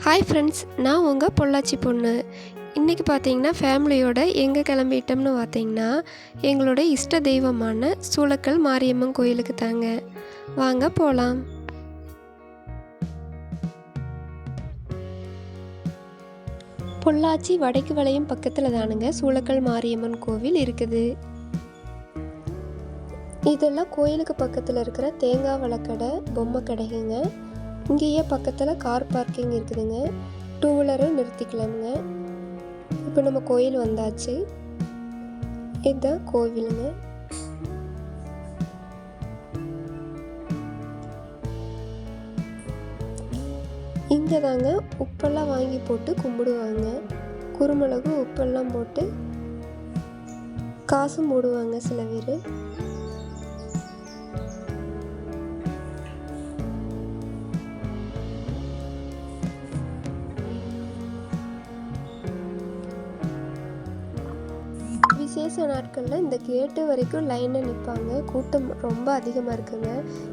Hi friends, நான் உங்கள் பொள்ளாச்சி பொண்ணு. இன்றைக்கி பார்த்தீங்கன்னா ஃபேமிலியோடு எங்கே கிளம்பிட்டோம்னு பார்த்தீங்கன்னா எங்களோட இஷ்ட தெய்வமான சூளக்கல் மாரியம்மன் கோயிலுக்கு தாங்க. வாங்க போகலாம். பொள்ளாச்சி வடக்கு வளையம் பக்கத்தில் தானுங்க சூளக்கல் மாரியம்மன் கோவில் இருக்குது. இதெல்லாம் கோயிலுக்கு பக்கத்தில் இருக்கிற தேங்காய் வளக்கடை, பொம்மை கடைங்க. இங்கேயே பக்கத்தில் கார் பார்க்கிங் இருக்குதுங்க. 2 வீலரும் நிறுத்திக்கலாமுங்க. இப்போ நம்ம கோயில் வந்தாச்சு. இதுதான் கோவிலுங்க. இங்கே தாங்க உப்பெல்லாம் வாங்கி போட்டு கும்பிடுவாங்க. குருமிளகு உப்பெல்லாம் போட்டு காசும் போடுவாங்க சில பேர். விசேஷ நாட்களில் இந்த கேட்டு வரைக்கும் லைனில் நிற்பாங்க. கூட்டம் ரொம்ப அதிகமாக இருக்குங்க.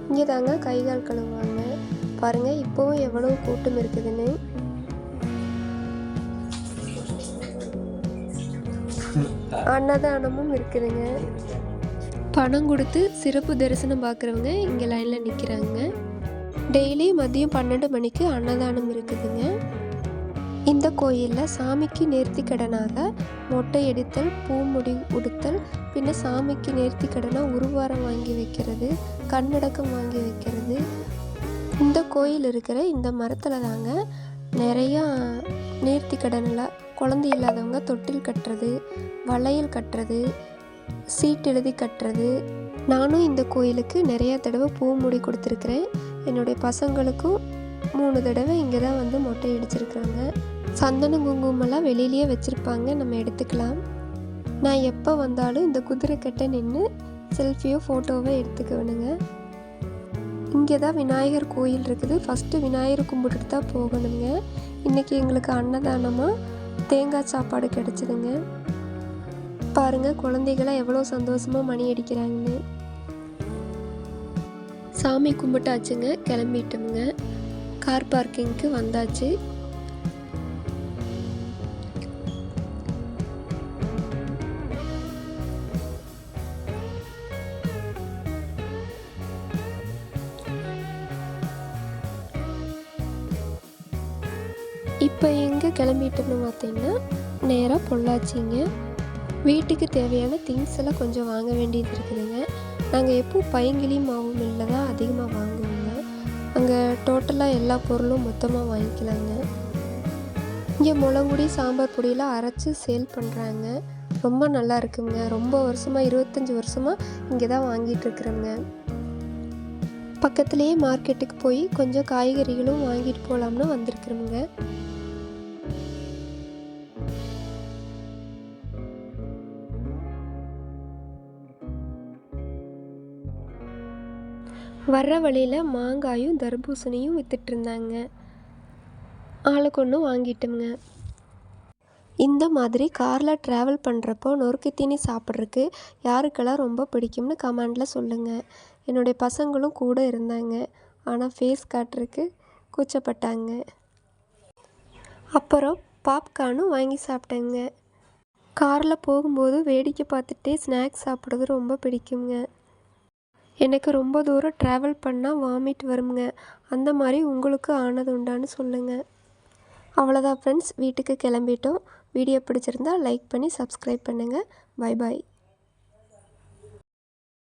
இங்கே தாங்க கை கால் கழுவுவாங்க. பாருங்கள் இப்போவும் எவ்வளோ கூட்டம் இருக்குதுன்னு. அன்னதானமும் இருக்குதுங்க. பணம் கொடுத்து சிறப்பு தரிசனம் பார்க்குறவங்க இங்கே லைனில் நிற்கிறாங்க. டெய்லி மதியம் 12 மணிக்கு அன்னதானம் இருக்குதுங்க. இந்த கோயிலில் சாமிக்கு நேர்த்தி கடனாக மொட்டை எடுத்தல், பூமுடி உடுத்தல், பின்ன சாமிக்கு நேர்த்தி கடனாக உருவாரம் வாங்கி வைக்கிறது, கண்ணடக்கம் வாங்கி வைக்கிறது. இந்த கோயில் இருக்கிற இந்த மரத்தில் தாங்க நிறையா நேர்த்தி கடனில் குழந்தை இல்லாதவங்க தொட்டில் கட்டுறது, வளையல் கட்டுறது, சீட் எழுதி கட்டுறது. நானும் இந்த கோயிலுக்கு நிறையா தடவை பூமுடி கொடுத்துருக்குறேன். என்னுடைய பசங்களுக்கும் 3 தடவை இங்கே தான் வந்து மொட்டை அடிச்சிருக்கிறாங்க. சந்தனம் குங்குமம்லாம் வெளியிலேயே வச்சுருப்பாங்க, நம்ம எடுத்துக்கலாம். நான் எப்போ வந்தாலும் இந்த குதிரைக்கட்டை நின்று செல்ஃபியோ ஃபோட்டோவோ எடுத்துக்குவேனுங்க. இங்கே தான் விநாயகர் கோயில் இருக்குது. ஃபஸ்ட்டு விநாயகர் கும்பிட்டுட்டு தான் போகணுங்க. இன்றைக்கி எங்களுக்கு அன்னதானமாக தேங்காய் சாப்பாடு கிடச்சிதுங்க. பாருங்கள் குழந்தைகளாம் எவ்வளோ சந்தோஷமாக மணி அடிக்கிறாங்கன்னு. சாமி கும்பிட்டாச்சுங்க, கிளம்பிட்டோமுங்க. கார் பார்க்கிங்க்கு வந்தாச்சு. இப்போ எங்கே கிளம்பிட்டோம்னு பார்த்தீங்கன்னா நேராக பொள்ளாச்சிங்க. வீட்டுக்கு தேவையான திங்ஸ் எல்லாம் கொஞ்சம் வாங்க வேண்டியது இருக்குதுங்க. நாங்கள் எப்போ பைங்கிளி மாவு மில்லில் தான் அதிகமாக வாங்குவோங்க. அங்கே டோட்டலாக எல்லா பொருளும் மொத்தமாக வாங்கிக்கலாங்க. இங்கே முளங்குடி சாம்பார் பொடியெல்லாம் அரைச்சி சேல் பண்ணுறாங்க. ரொம்ப நல்லா இருக்குங்க. ரொம்ப வருஷமாக 25 வருஷமாக இங்கே தான் வாங்கிட்டு இருக்கிறோங்க. பக்கத்துலேயே மார்க்கெட்டுக்கு போய் கொஞ்சம் காய்கறிகளும் வாங்கிட்டு போகலாம்னு வந்திருக்கிறோங்க. வர்ற வழியில் மாங்காயும் தர்பூசணியும் விற்றுட்ருந்தாங்க. ஆளுக்கு ஒன்று வாங்கிட்டோங்க. இந்த மாதிரி காரில் ட்ராவல் பண்ணுறப்போ நொறுக்கு தீனி சாப்பிட்றதுக்கு யாருக்கெல்லாம் ரொம்ப பிடிக்கும்னு கமெண்டில் சொல்லுங்கள். என்னுடைய பசங்களும் கூட இருந்தாங்க, ஆனால் ஃபேஸ் காட்டுறதுக்கு கூச்சப்பட்டாங்க. அப்புறம் பாப்கார்னும் வாங்கி சாப்பிட்டேங்க. காரில் போகும்போது வேடிக்கை பார்த்துட்டே ஸ்நாக்ஸ் சாப்பிட்றது ரொம்ப பிடிக்குங்க. எனக்கு ரொம்ப தூரம் ட்ராவல் பண்ணால் வாமிட் வருங்க. அந்த மாதிரி உங்களுக்கு ஆனது உண்டான்னு சொல்லுங்கள். அவ்வளோதான் ஃப்ரெண்ட்ஸ், வீட்டுக்கு கிளம்பிட்டோம். வீடியோ பிடிச்சிருந்தா லைக் பண்ணி சப்ஸ்கிரைப் பண்ணுங்கள். Bye bye.